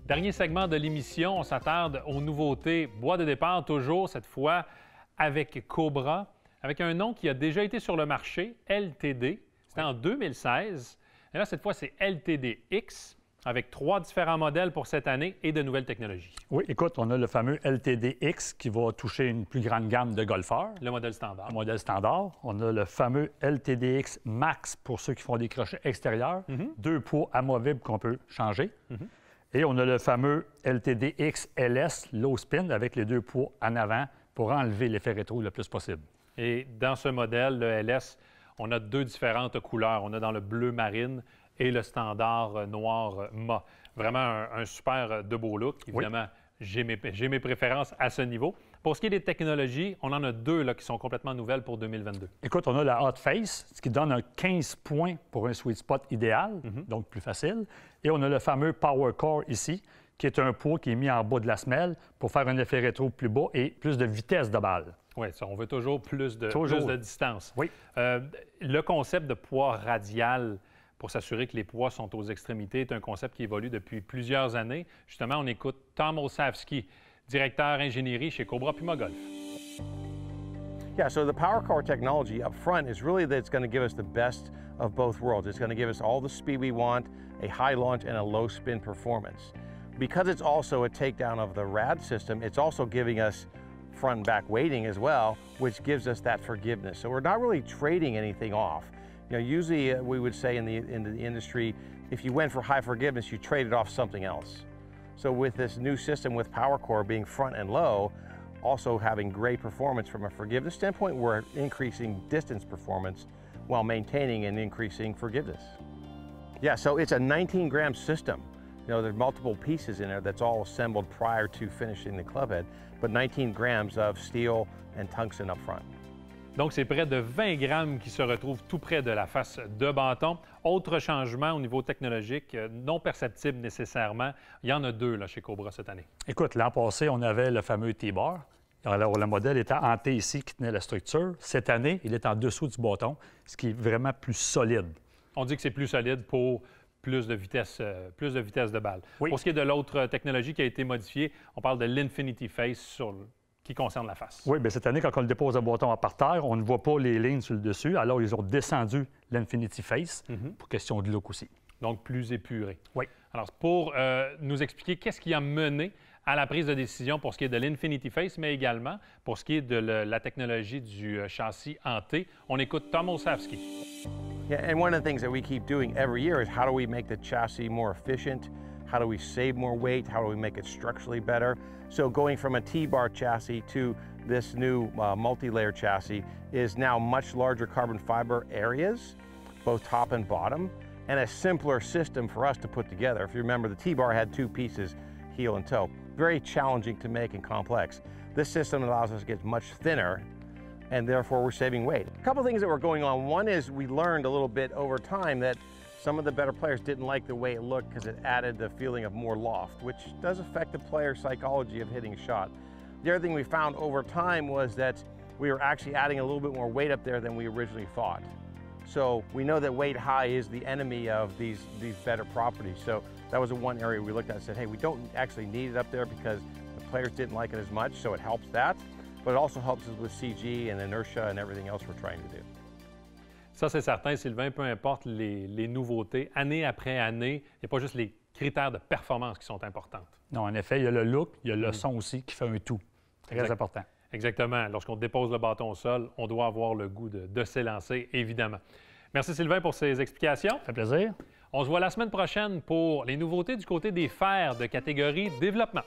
Dernier segment de l'émission, on s'attarde aux nouveautés bois de départ, toujours cette fois avec Cobra, avec un nom qui a déjà été sur le marché, LTD. C'était en 2016. Et là, cette fois, c'est LTD-X, avec 3 différents modèles pour cette année et de nouvelles technologies. Oui, écoute, on a le fameux LTD-X qui va toucher une plus grande gamme de golfeurs. Le modèle standard. Le modèle standard. On a le fameux LTD-X Max pour ceux qui font des crochets extérieurs. 2 poids amovibles qu'on peut changer. Et on a le fameux LTD-X LS Low Spin avec les 2 poids en avant pour enlever l'effet rétro le plus possible. Et dans ce modèle, le LS, on a 2 différentes couleurs. On a dans le bleu marine et le standard noir mat. Vraiment un super de beau look. Évidemment, j'ai mes préférences à ce niveau. Pour ce qui est des technologies, on en a 2 là, qui sont complètement nouvelles pour 2022. Écoute, on a la Hot Face, ce qui donne un 15 points pour un sweet spot idéal, donc plus facile. Et on a le fameux Power Core ici, qui est un pot qui est mis en bas de la semelle pour faire un effet rétro plus bas et plus de vitesse de balle. Oui, on veut toujours plus de distance. Oui. Le concept de poids radial pour s'assurer que les poids sont aux extrémités est un concept qui évolue depuis plusieurs années. Justement, on écoute Tom Olsavsky, directeur ingénierie chez Cobra Puma Golf. Yeah, so the Power Core technology up front is really that's going to give us the best of both worlds. It's going to give us all the speed we want, a high launch and a low spin performance. Because it's also a takedown of the RAD system, it's also giving us front and back weighting as well, which gives us that forgiveness. So we're not really trading anything off. You know, usually we would say in the industry, if you went for high forgiveness, you traded off something else. So with this new system with Power Core being front and low, also having great performance from a forgiveness standpoint, we're increasing distance performance while maintaining and increasing forgiveness. Yeah, so it's a 19-gram system. You know, there's multiple pieces in there that's all assembled prior to finishing the club head, but 19 grams of steel and tungsten up front. Donc, c'est près de 20 grammes qui se retrouvent tout près de la face de bâton. Autre changement au niveau technologique, non perceptible nécessairement, il y en a 2 là, chez Cobra cette année. Écoute, l'an passé, on avait le fameux T-bar. Alors, le modèle était en T ici qui tenait la structure. Cette année, il est en dessous du bâton, ce qui est vraiment plus solide. On dit que c'est plus solide pour plus de vitesse de balle. Oui. Pour ce qui est de l'autre technologie qui a été modifiée, on parle de l'Infinity Face qui concerne la face. Oui, bien cette année, quand on le dépose le bâton à par terre, on ne voit pas les lignes sur le dessus. Alors, ils ont descendu l'Infinity Face pour question de look aussi. Donc, plus épuré. Oui. Alors, pour nous expliquer qu'est-ce qui a mené à la prise de décision pour ce qui est de l'Infinity Face, mais également pour ce qui est de la technologie du châssis en T, on écoute Tom Olsavsky. Yeah, and one of the things that we keep doing every year is how do we make the chassis more efficient? How do we save more weight? How do we make it structurally better? So going from a T-bar chassis to this new multi-layer chassis is now much larger carbon fiber areas, both top and bottom, and a simpler system for us to put together. If you remember, the T-bar had 2 pieces, heel and toe. Very challenging to make and complex. This system allows us to get much thinner, and therefore we're saving weight. A couple things that were going on. One is we learned a little bit over time that some of the better players didn't like the way it looked because it added the feeling of more loft, which does affect the player's psychology of hitting a shot. The other thing we found over time was that we were actually adding a little bit more weight up there than we originally thought. So we know that weight high is the enemy of these better properties. So that was the one area we looked at and said, hey, we don't actually need it up there because the players didn't like it as much, so it helps that. But it also helps us with CG and inertia and everything else we're trying to do. Ça, c'est certain, Sylvain, peu importe les nouveautés, année après année, il n'y a pas juste les critères de performance qui sont importants. Non, en effet, il y a le look, il y a le son aussi qui fait un tout. Très important. Exactement. Lorsqu'on dépose le bâton au sol, on doit avoir le goût de s'élancer, évidemment. Merci, Sylvain, pour ces explications. Ça fait plaisir. On se voit la semaine prochaine pour les nouveautés du côté des fers de catégorie développement.